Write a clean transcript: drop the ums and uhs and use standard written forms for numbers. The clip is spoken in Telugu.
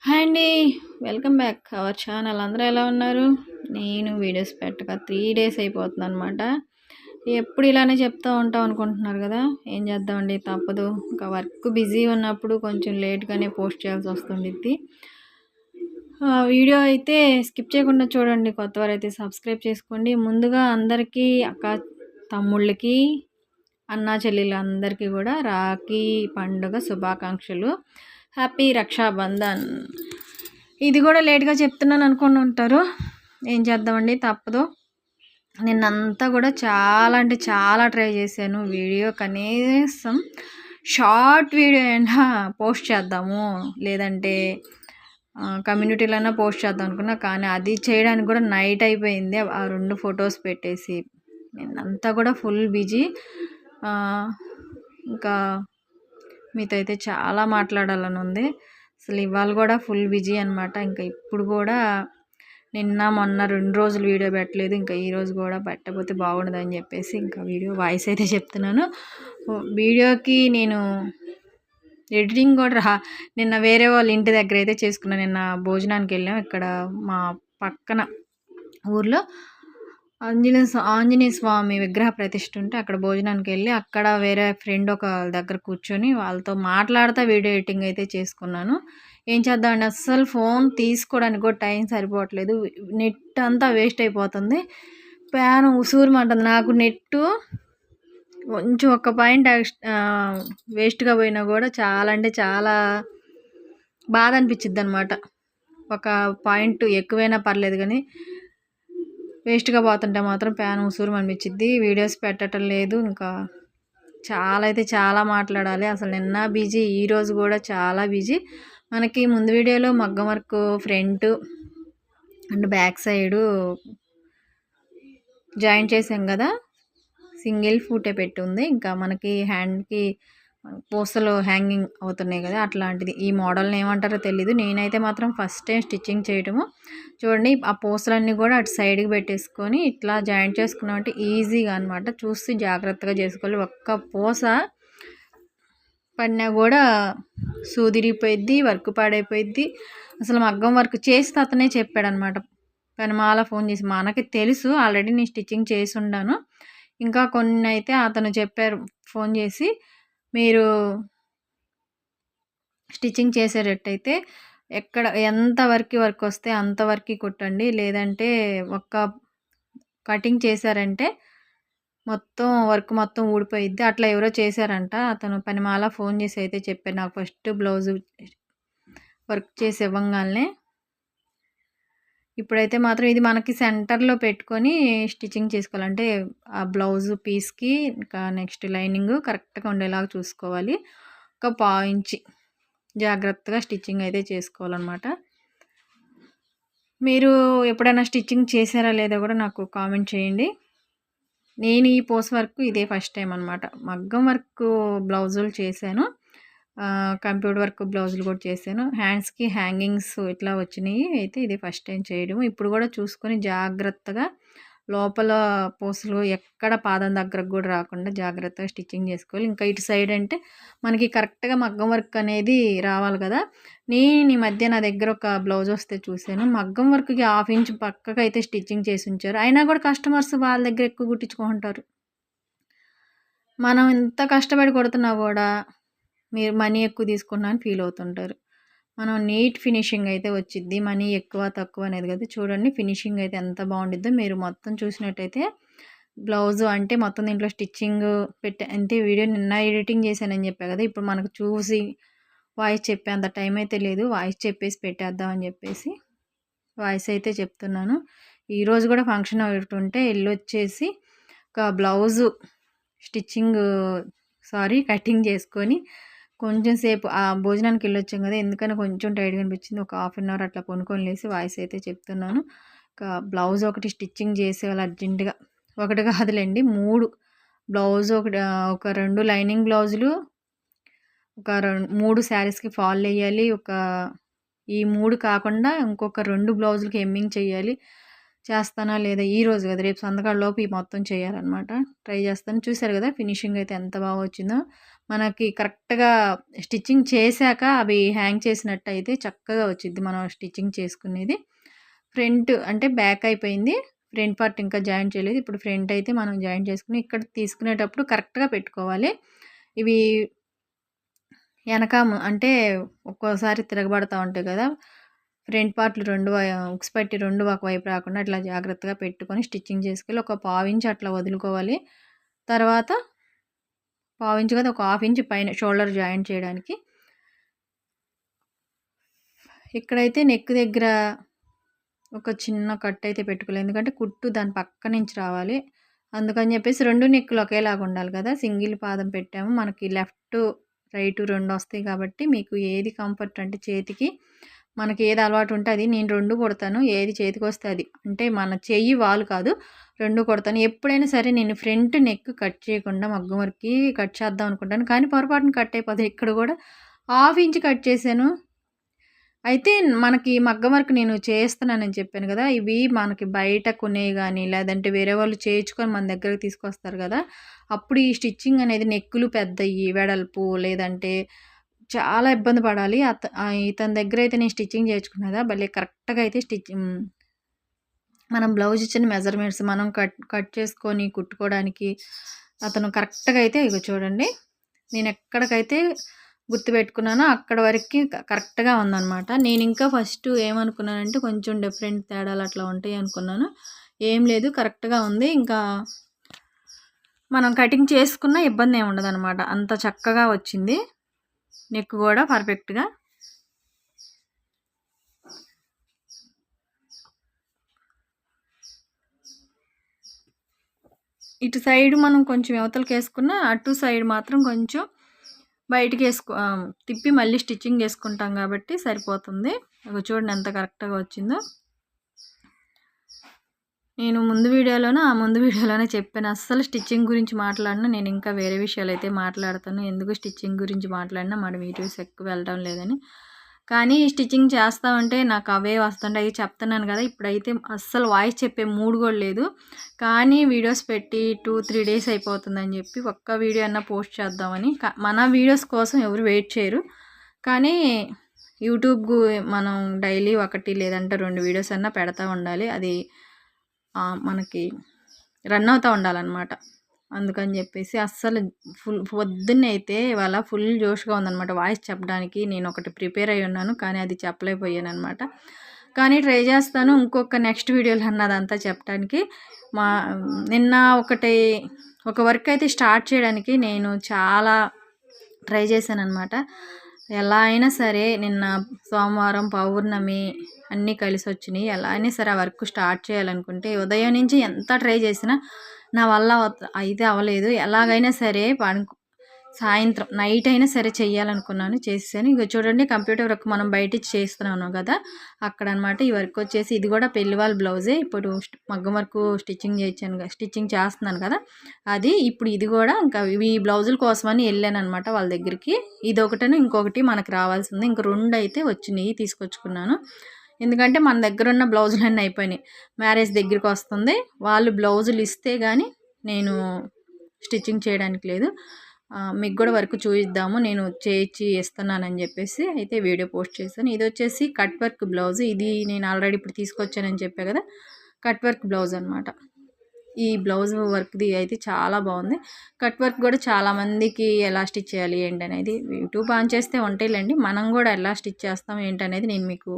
హాయ్ అండి. Welcome back our channel. అందరూ ఎలా ఉన్నారు? నేను వీడియోస్ పెట్టక 3 డేస్ అయిపోతుందనమాట. ఎప్పుడు ఇలానే చెప్తూ ఉంటాం అనుకుంటున్నారు కదా! ఏం చేద్దామండి, తప్పదు. ఇంకా వర్క్ బిజీ ఉన్నప్పుడు కొంచెం లేట్‌గానే పోస్ట్ చేయాల్సి వస్తుండిద్ది. వీడియో అయితే స్కిప్ చేయకుండా చూడండి. కొత్తవారైతే సబ్స్క్రైబ్ చేసుకోండి. ముందుగా అందరికీ అక్క, తమ్ముళ్ళకి, అన్నా చెల్లెళ్ళందరికీ కూడా రాఖీ పండుగ శుభాకాంక్షలు. హ్యాపీ రక్షాబంధన్. ఇది కూడా లేట్గా చెప్తున్నాను అనుకుని ఉంటారు. ఏం చేద్దామండి, తప్పదు. నిన్నంతా కూడా చాలా అంటే చాలా ట్రై చేశాను. వీడియో కనీసం షార్ట్ వీడియో అయినా పోస్ట్ చేద్దాము, లేదంటే కమ్యూనిటీలోనే పోస్ట్ చేద్దాం అనుకున్నా. కానీ అది చేయడానికి కూడా నైట్ అయిపోయింది. ఆ 2 ఫొటోస్ పెట్టేసి నిన్నంతా కూడా ఫుల్ బిజీ. ఇంకా మీతో అయితే చాలా మాట్లాడాలని ఉంది. అసలు ఇవాళ కూడా ఫుల్ బిజీ అనమాట. ఇంకా ఇప్పుడు కూడా నిన్న మొన్న 2 రోజులు వీడియో పెట్టలేదు. ఇంకా ఈరోజు కూడా పెట్టకపోతే బాగుండదని చెప్పేసి ఇంకా వీడియో వాయిస్ అయితే చెప్తున్నాను. వీడియోకి నేను ఎడిటింగ్ కూడా నిన్న వేరే వాళ్ళ ఇంటి దగ్గర అయితే చేసుకున్నాను. నిన్న భోజనానికి వెళ్ళాం. ఇక్కడ మా పక్కన ఊర్లో ఆంజనేయ స్వామి విగ్రహ ప్రతిష్ఠ ఉంటే అక్కడ భోజనానికి వెళ్ళి అక్కడ వేరే ఫ్రెండ్ ఒక దగ్గర కూర్చొని వాళ్ళతో మాట్లాడుతూ వీడియో ఎడిటింగ్ అయితే చేసుకున్నాను. ఏం చేద్దామండి, అస్సలు ఫోన్ తీసుకోవడానికి కూడా టైం సరిపోవట్లేదు. నెట్ అంతా వేస్ట్ అయిపోతుంది. ప్యాన్ ఉసూరుమంటుంది. నాకు నెట్టు కొంచెం ఒక పాయింట్ వేస్ట్గా పోయినా కూడా చాలా అంటే చాలా బాధ అనిపించిద్ది అనమాట. ఒక పాయింట్ ఎక్కువైనా పర్లేదు, కానీ వేస్ట్గా పోతుంటే మాత్రం ప్యాన్ ఉసూరు అనిపించిద్ది. వీడియోస్ పెట్టడం లేదు. ఇంకా చాలా అయితే చాలా మాట్లాడాలి. అసలు నిన్న బిజీ, ఈరోజు కూడా చాలా బిజీ. మనకి ముందు వీడియోలో మగ్గం work front and back side join చేసాం కదా, సింగిల్ ఫూటే పెట్టి ఉంది. ఇంకా మనకి హ్యాండ్కి పూసలు హ్యాంగింగ్ అవుతున్నాయి కదా, అట్లాంటిది. ఈ మోడల్ని ఏమంటారో తెలీదు. నేనైతే మాత్రం ఫస్ట్ టైం స్టిచ్చింగ్ చేయటము. చూడండి, ఆ పూసలన్నీ కూడా అటు సైడ్కి పెట్టేసుకొని ఇట్లా జాయింట్ చేసుకున్నామంటే ఈజీగా అనమాట. చూసి జాగ్రత్తగా చేసుకోవాలి. ఒక్క పూస పడినా కూడా సూదిరిపోయిద్ది, వర్క్ పాడైపోయిద్ది. అసలు మగ్గం వర్క్ చేసి అతనే చెప్పాడనమాట. పనిమాల ఫోన్ చేసి, మనకి తెలుసు ఆల్రెడీ నేను స్టిచ్చింగ్ చేసి ఉన్నాను. ఇంకా కొన్ని అయితే అతను చెప్పారు ఫోన్ చేసి, మీరు స్టిచ్చింగ్ చేసేటట్టయితే ఎక్కడ ఎంతవరకు వర్క్ వస్తే అంతవరకు కుట్టండి, లేదంటే ఒక్క కటింగ్ చేశారంటే మొత్తం వర్క్ మొత్తం ఊడిపోయిద్ది. అట్లా ఎవరో చేశారంట. అతను పనిమాల ఫోన్ చేసి అయితే చెప్పారు. నాకు ఫస్ట్ బ్లౌజు వర్క్ చేసి ఇవ్వంగానే. ఇప్పుడైతే మాత్రం ఇది మనకి సెంటర్లో పెట్టుకొని స్టిచ్చింగ్ చేసుకోవాలంటే ఆ బ్లౌజు పీస్కి ఇంకా నెక్స్ట్ లైనింగ్ కరెక్ట్గా ఉండేలాగా చూసుకోవాలి. ఒక పావించి జాగ్రత్తగా స్టిచ్చింగ్ అయితే చేసుకోవాలన్నమాట. మీరు ఎప్పుడైనా స్టిచ్చింగ్ చేశారా లేదా కూడా నాకు కామెంట్ చేయండి. నేను ఈ పోస్ వర్క్ ఇదే ఫస్ట్ టైం అనమాట. మగ్గం వర్క్ బ్లౌజులు చేశాను, కంప్యూటర్ వర్క్ బ్లౌజులు కూడా చేశాను. హ్యాండ్స్కి హ్యాంగింగ్స్ ఇట్లా వచ్చినాయి. అయితే ఇది ఫస్ట్ టైం చేయడం. ఇప్పుడు కూడా చూసుకొని జాగ్రత్తగా లోపల పూసలు ఎక్కడ పాదం దగ్గరకు కూడా రాకుండా జాగ్రత్తగా స్టిచ్చింగ్ చేసుకోవాలి. ఇంకా ఇటు సైడ్ అంటే మనకి కరెక్ట్గా మగ్గం వర్క్ అనేది రావాలి కదా. నేను ఈ మధ్య నా దగ్గర ఒక బ్లౌజ్ వస్తే చూశాను, మగ్గం వర్క్కి 1/2 ఇంచ్ పక్కకు అయితే స్టిచ్చింగ్ చేసి ఉంచారు. అయినా కూడా కస్టమర్స్ వాళ్ళ దగ్గర ఎక్కువ కుట్టించుకుంటారు. మనం ఇంత కష్టపడి కొడుతున్నా కూడా మీరు మనీ ఎక్కువ తీసుకున్నా అని ఫీల్ అవుతుంటారు. మనం నీట్ ఫినిషింగ్ అయితే వచ్చిద్ది. మనీ ఎక్కువ తక్కువ అనేది కదా. చూడండి ఫినిషింగ్ అయితే ఎంత బాగుండిద్దో. మీరు మొత్తం చూసినట్టయితే బ్లౌజు అంటే మొత్తం దీంట్లో స్టిచ్చింగ్ అంటే వీడియో నిన్న ఎడిటింగ్ చేశానని చెప్పా కదా. ఇప్పుడు మనకు చూసి వాయిస్ చెప్పే అంత టైం అయితే లేదు. వాయిస్ చెప్పేసి పెట్టేద్దాం అని చెప్పేసి వాయిస్ అయితే చెప్తున్నాను. ఈరోజు కూడా ఫంక్షన్ ఒకటి ఉంటే వెళ్ళొచ్చేసి ఒక బ్లౌజు కటింగ్ చేసుకొని కొంచెం సేపు ఆ భోజనానికి వెళ్ళొచ్చాం కదా, ఎందుకని కొంచెం టైట్గా అనిపించింది. ఒక 1/2 అవర్ అట్లా కొనుక్కొని లేసి వాయిస్ అయితే చెప్తున్నాను. బ్లౌజ్ ఒకటి స్టిచ్చింగ్ చేసేవాళ్ళు అర్జెంటుగా, ఒకటి కాదులేండి 3 బ్లౌజ్ ఒక 2 లైనింగ్ బ్లౌజులు, ఒక 3 శారీస్కి ఫాల్ వేయాలి. ఈ 3 కాకుండా ఇంకొక 2 బ్లౌజులకి హెమ్మింగ్ చేయాలి. చేస్తానా లేదా ఈరోజు కదా, రేపు సంతకాలలోపు ఈ మొత్తం చేయాలన్నమాట. ట్రై చేస్తాను. చూసారు కదా ఫినిషింగ్ అయితే ఎంత బాగా వచ్చిందో. మనకి కరెక్ట్‌గా స్టిచ్చింగ్ చేశాక అవి హ్యాంగ్ చేసినట్టయితే చక్కగా వచ్చిద్ది మనం స్టిచ్చింగ్ చేసుకునేది. ఫ్రంట్ అంటే బ్యాక్ అయిపోయింది. ఫ్రంట్ పార్ట్ ఇంకా జాయిన్ చేయలేదు. ఇప్పుడు ఫ్రంట్ అయితే మనం జాయిన్ చేసుకొని ఇక్కడ తీసుకునేటప్పుడు కరెక్ట్‌గా పెట్టుకోవాలి. ఇవి అంటే ఒక్కోసారి తిరగబడతా ఉంటాయి కదా! ఫ్రంట్ పార్ట్‌లు 2 ఉక్స్ పట్టి 2 ఒకవైపు రాకుండా అట్లా జాగ్రత్తగా పెట్టుకొని స్టిచ్చింగ్ చేసుకెళ్ళి ఒక పావించి అట్లా వదులుకోవాలి. తర్వాత పావించి కాదు ఒక హాఫ్ ఇంచ్ పైన షోల్డర్ జాయింట్ చేయడానికి. ఇక్కడైతే నెక్ దగ్గర ఒక చిన్న కట్ అయితే పెట్టుకోవాలి. ఎందుకంటే కుట్టు దాని పక్క నుంచి రావాలి. అందుకని చెప్పేసి 2 నెక్కులు ఒకేలాగా ఉండాలి కదా! సింగిల్ పాదం పెట్టాము. మనకి లెఫ్ట్, రైట్ 2 వస్తాయి కాబట్టి మీకు ఏది కంఫర్ట్ అంటే చేతికి మనకి ఏది అలవాటు ఉంటే అది. నేను 2 కుడతాను. ఏది చేతికొస్తే అది. అంటే మన చెయ్యి వాలు కాదు. 2 కుడతాను. ఎప్పుడైనా సరే నేను ఫ్రంట్ నెక్ కట్ చేయకుండా మగ్గం వర్క్‌కి కట్ చేద్దాం అనుకుంటాను. కానీ పొరపాటున కట్ అయిపోతాయి. ఇక్కడ కూడా హాఫ్ ఇంచ్ కట్ చేశాను. అయితే మనకి మగ్గం వర్క్ నేను చేస్తున్నానని చెప్పాను కదా! ఇవి మనకి బయట కొనేవి గానీ, లేదంటే వేరే వాళ్ళు చేయించుకొని మన దగ్గరకి తీసుకొస్తారు కదా! అప్పుడు ఈ స్టిచ్చింగ్ అనేది నెక్కులు పెద్దయి, వెడల్పు లేదంటే చాలా ఇబ్బంది పడాలి. ఇతని దగ్గరైతే నేను స్టిచ్చింగ్ చేయించుకున్నా కదా! భలే కరెక్ట్‌గా అయితే మనం బ్లౌజ్ ఇచ్చిన మెజర్‌మెంట్స్ మనం కట్ చేసుకొని కుట్టుకోవడానికి అతను కరెక్ట్‌గా అయితే ఇగో చూడండి. నేను ఎక్కడికైతే గుర్తుపెట్టుకున్నానో అక్కడ వరకి కరెక్ట్‌గా ఉందనమాట. నేను ఇంకా ఫస్ట్ ఏమనుకున్నానంటే కొంచెం డిఫరెంట్ తేడాలు అట్లా ఉంటాయి అనుకున్నాను. ఏం లేదు కరెక్ట్‌గా ఉంది. ఇంకా మనం కటింగ్ చేసుకున్న ఇబ్బంది ఏమి ఉండదనమాట. అంత చక్కగా వచ్చింది. నెక్ కూడా పర్ఫెక్ట్‌గా. ఇటు సైడ్ మనం కొంచెం యువతలకేసుకున్న అటు సైడ్ మాత్రం కొంచెం బయటికి తిప్పి మళ్ళీ స్టిచ్చింగ్ చేసుకుంటాం కాబట్టి సరిపోతుంది. ఇగో చూడండి ఎంత కరెక్ట్‌గా వచ్చిందో. నేను ముందు వీడియోలోనే చెప్పాను. అస్సలు స్టిచ్చింగ్ గురించి మాట్లాడినా నేను ఇంకా వేరే విషయాలైతే మాట్లాడతాను. ఎందుకు స్టిచ్చింగ్ గురించి మాట్లాడినా మన వీడియోస్ ఎక్కువ వెళ్ళడం లేదని. కానీ స్టిచ్చింగ్ చేస్తా ఉంటే నాకు అవే వస్తుంటాయి. అవి చెప్తున్నాను కదా! ఇప్పుడైతే అస్సలు వాయిస్ చెప్పే మూడ్ కూడా లేదు. కానీ వీడియోస్ పెట్టి 2-3 డేస్ అయిపోతుందని చెప్పి ఒక్క వీడియో అన్నా పోస్ట్ చేద్దామని. మన వీడియోస్ కోసం ఎవరు వెయిట్ చేయరు. కానీ యూట్యూబ్ మనం డైలీ 1 లేదంటే 2 వీడియోస్ అన్నా పెడతా ఉండాలి. అది మనకి రన్ అవుతూ ఉండాలన్నమాట. అందుకని చెప్పేసి అస్సలు పొద్దున్నే అయితే ఇవాళ ఫుల్ జోష్‌గా ఉందన్నమాట వాయిస్ చెప్పడానికి. నేను ఒకటి ప్రిపేర్ అయ్యి ఉన్నాను. కానీ అది చెప్పలేకపోయానన్నమాట. కానీ ట్రై చేస్తాను ఇంకొక నెక్స్ట్ వీడియోలో అన్నదంతా చెప్పడానికి. నిన్న ఒక వర్క్ అయితే స్టార్ట్ చేయడానికి నేను చాలా ట్రై చేశానన్నమాట. ఎలా అయినా సరే నిన్న సోమవారం పౌర్ణమి అన్నీ కలిసి వచ్చినాయి. ఎలా అయినా సరే ఆ వర్క్ స్టార్ట్ చేయాలనుకుంటే ఉదయం నుంచి ఎంత ట్రై చేసినా నా వల్ల అయితే అవ్వలేదు. ఎలాగైనా సరే సాయంత్రం నైట్ అయినా సరే చేయాలనుకున్నాను. చేసేసాను. ఇగో చూడండి కంప్యూటర్ వర్క్ మనం బయట చేస్తున్నాను కదా! అక్కడ అనమాట ఈ వర్క్ వచ్చేసి ఇది కూడా పెళ్లి వాళ్ళ బ్లౌజే. ఇప్పుడు మగ్గం వర్క్ స్టిచ్చింగ్ చేస్తున్నాను కదా! అది ఇప్పుడు ఇది కూడా ఇంకా ఈ బ్లౌజుల కోసమని వెళ్ళానమాట వాళ్ళ దగ్గరికి. ఇదొకటను ఇంకొకటి మనకు రావాల్సింది. ఇంక 2 అయితే వచ్చినాయి తీసుకొచ్చుకున్నాను. ఎందుకంటే మన దగ్గర ఉన్న బ్లౌజులన్నీ అయిపోయినాయి. మ్యారేజ్ దగ్గరికి వస్తుంది. వాళ్ళు బ్లౌజులు ఇస్తే కానీ నేను స్టిచ్చింగ్ చేయడానికి లేదు. మీకు కూడా వర్క్ చూపిద్దాము నేను చేయించి ఇస్తున్నానని చెప్పేసి అయితే వీడియో పోస్ట్ చేశాను. ఇది వచ్చేసి కట్ వర్క్ బ్లౌజ్. ఇది నేను ఆల్రెడీ ఇప్పుడు తీసుకొచ్చానని చెప్పా కదా! కట్ వర్క్ బ్లౌజ్ అనమాట. ఈ బ్లౌజ్ వర్క్ది అయితే చాలా బాగుంది. కట్ వర్క్ కూడా చాలామందికి ఎలా స్టిచ్ చేయాలి ఏంటనేది యూట్యూబ్ ఆన్ చేస్తే ఉంటాయిలేండి. మనం కూడా ఎలా స్టిచ్ చేస్తాం ఏంటనేది నేను మీకు